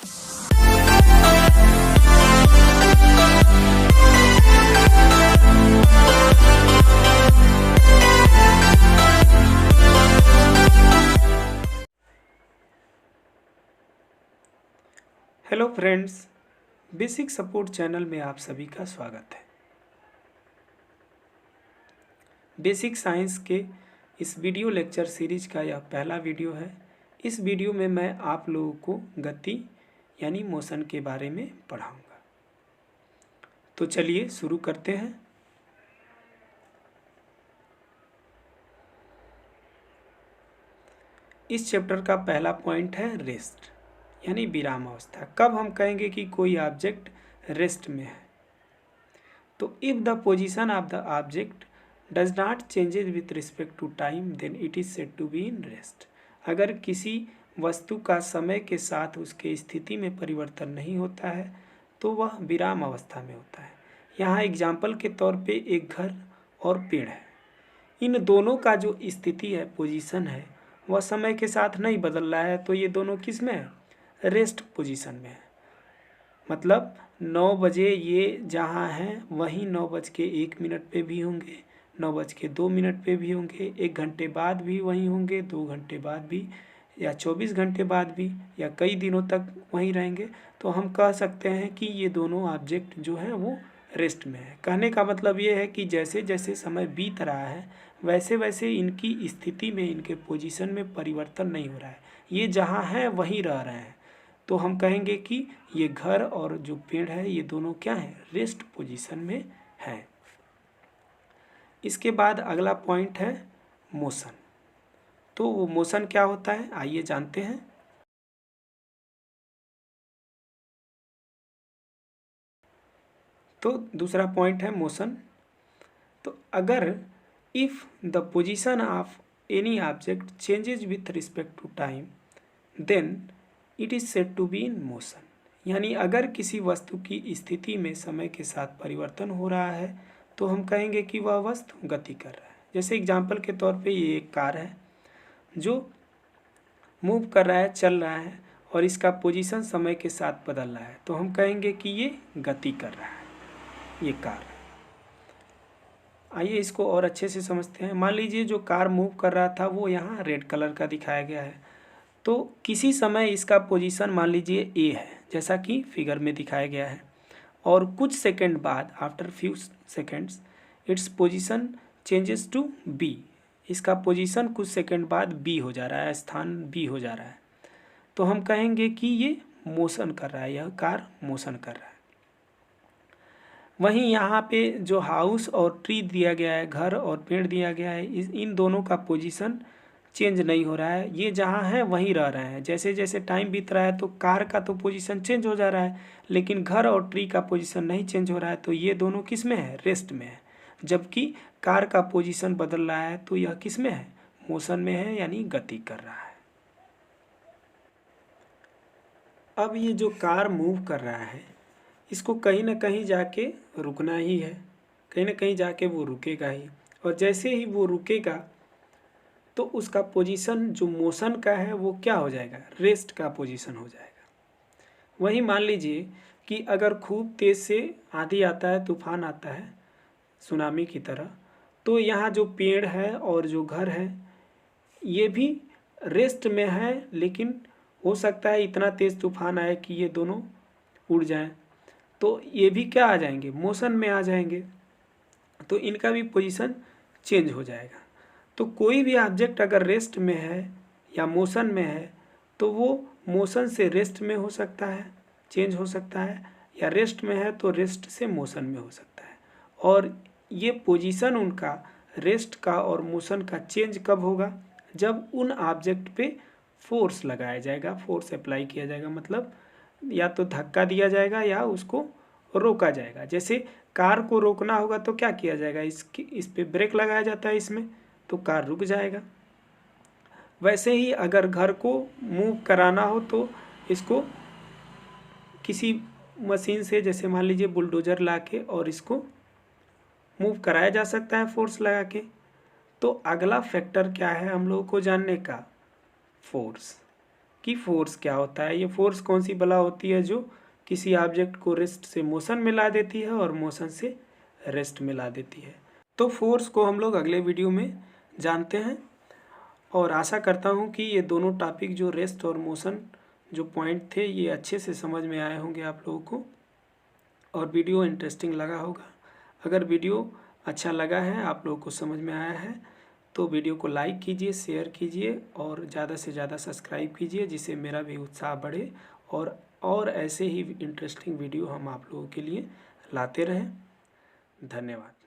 Hello friends, basic support channel में आप सभी का स्वागत है। बेसिक साइंस के इस वीडियो लेक्चर सीरीज का यह पहला वीडियो है। इस वीडियो में मैं आप लोगों को गति यानी मोशन के बारे में पढ़ाऊंगा। तो चलिए शुरू करते हैं। इस चैप्टर का पहला पॉइंट है रेस्ट यानी विराम अवस्था। कब हम कहेंगे कि कोई ऑब्जेक्ट रेस्ट में है? तो if the position of the object does not changes with respect to time then it is said to be in rest. अगर किसी वस्तु का समय के साथ उसके स्थिति में परिवर्तन नहीं होता है तो वह विराम अवस्था में होता है। यहाँ एग्जाम्पल के तौर पे एक घर और पेड़ है। इन दोनों का जो स्थिति है, पोजीशन है, वह समय के साथ नहीं बदल रहा है, तो ये दोनों किस में है? रेस्ट पोजीशन में है। मतलब 9 बजे ये जहाँ हैं वहीं 9:01 पे भी होंगे, 9:02 पे भी होंगे, 1 घंटे बाद भी वहीं होंगे, 2 घंटे बाद भी, या 24 घंटे बाद भी, या कई दिनों तक वहीं रहेंगे। तो हम कह सकते हैं कि ये दोनों ऑब्जेक्ट जो हैं वो रेस्ट में है। कहने का मतलब ये है कि जैसे जैसे समय बीत रहा है वैसे वैसे इनकी स्थिति में, इनके पोजीशन में परिवर्तन नहीं हो रहा है। ये जहाँ हैं वहीं रह रहे हैं। तो हम कहेंगे कि ये घर और जो पेड़ है ये दोनों क्या है? रेस्ट पोजीशन में है। इसके बाद अगला पॉइंट है मोशन। तो वो मोशन क्या होता है, आइए जानते हैं। तो दूसरा पॉइंट है मोशन। तो अगर if the position of any object changes with respect to time then it is said to be in motion. यानी अगर किसी वस्तु की स्थिति में समय के साथ परिवर्तन हो रहा है तो हम कहेंगे कि वह वस्तु गति कर रहा है। जैसे एग्जाम्पल के तौर पे ये एक कार है जो मूव कर रहा है, चल रहा है, और इसका पोजीशन समय के साथ बदल रहा है, तो हम कहेंगे कि ये गति कर रहा है, ये कार। आइए इसको और अच्छे से समझते हैं। मान लीजिए जो कार मूव कर रहा था वो यहाँ रेड कलर का दिखाया गया है। तो किसी समय इसका पोजीशन मान लीजिए ए है, जैसा कि फिगर में दिखाया गया है, और कुछ सेकंड बाद, after few seconds, its position changes to B. इसका पोजीशन कुछ सेकंड बाद बी हो जा रहा है, स्थान बी हो जा रहा है, तो हम कहेंगे कि ये मोशन कर रहा है, यह कार मोशन कर रहा है। वहीं यहाँ पे जो हाउस और ट्री दिया गया है, घर और पेड़ दिया गया है, इन दोनों का पोजीशन चेंज नहीं हो रहा है, ये जहाँ है वहीं रह रहे हैं। जैसे जैसे टाइम बीत रहा है तो कार का तो पोजीशन चेंज हो जा रहा है, लेकिन घर और ट्री का पोजीशन नहीं चेंज हो रहा है, तो ये दोनों किस में है? रेस्ट में है। जबकि कार का पोजीशन बदल रहा है तो यह किस में है? मोशन में है, यानी गति कर रहा है। अब ये जो कार मूव कर रहा है इसको कहीं ना कहीं जाके रुकना ही है, कहीं ना कहीं जाके वो रुकेगा ही, और जैसे ही वो रुकेगा तो उसका पोजीशन जो मोशन का है वो क्या हो जाएगा? रेस्ट का पोजीशन हो जाएगा। वहीं मान लीजिए कि अगर खूब तेज़ से आंधी आता है, तूफान आता है सुनामी की तरह, तो यहाँ जो पेड़ है और जो घर है ये भी रेस्ट में है, लेकिन हो सकता है इतना तेज़ तूफान आए कि ये दोनों उड़ जाएं, तो ये भी क्या आ जाएंगे? मोशन में आ जाएंगे, तो इनका भी पोजीशन चेंज हो जाएगा। तो कोई भी ऑब्जेक्ट अगर रेस्ट में है या मोशन में है तो वो मोशन से रेस्ट में हो सकता है, चेंज हो सकता है, या रेस्ट में है तो रेस्ट से मोशन में हो सकता है। और ये पोजीशन उनका रेस्ट का और मोशन का चेंज कब होगा? जब उन ऑब्जेक्ट पे फोर्स लगाया जाएगा, फोर्स अप्लाई किया जाएगा, मतलब या तो धक्का दिया जाएगा या उसको रोका जाएगा। जैसे कार को रोकना होगा तो क्या किया जाएगा? इस पे ब्रेक लगाया जाता है इसमें, तो कार रुक जाएगा। वैसे ही अगर घर को मूव कराना हो तो इसको किसी मशीन से, जैसे मान लीजिए बुलडोजर ला के, और इसको मूव कराया जा सकता है फोर्स लगा के। तो अगला फैक्टर क्या है हम लोगों को जानने का? फोर्स। कि फोर्स क्या होता है। ये फोर्स कौन सी बला होती है जो किसी ऑब्जेक्ट को रेस्ट से मोशन में ला देती है और मोशन से रेस्ट में ला देती है। तो फोर्स को हम लोग अगले वीडियो में जानते हैं और आशा करता हूँ कि ये दोनों टॉपिक जो रेस्ट और मोशन जो पॉइंट थे ये अच्छे से समझ में आए होंगे आप लोगों को और वीडियो इंटरेस्टिंग लगा होगा। अगर वीडियो अच्छा लगा है, आप लोगों को समझ में आया है, तो वीडियो को लाइक कीजिए, शेयर कीजिए और ज़्यादा से ज़्यादा सब्सक्राइब कीजिए, जिससे मेरा भी उत्साह बढ़े और ऐसे ही इंटरेस्टिंग वीडियो हम आप लोगों के लिए लाते रहें। धन्यवाद।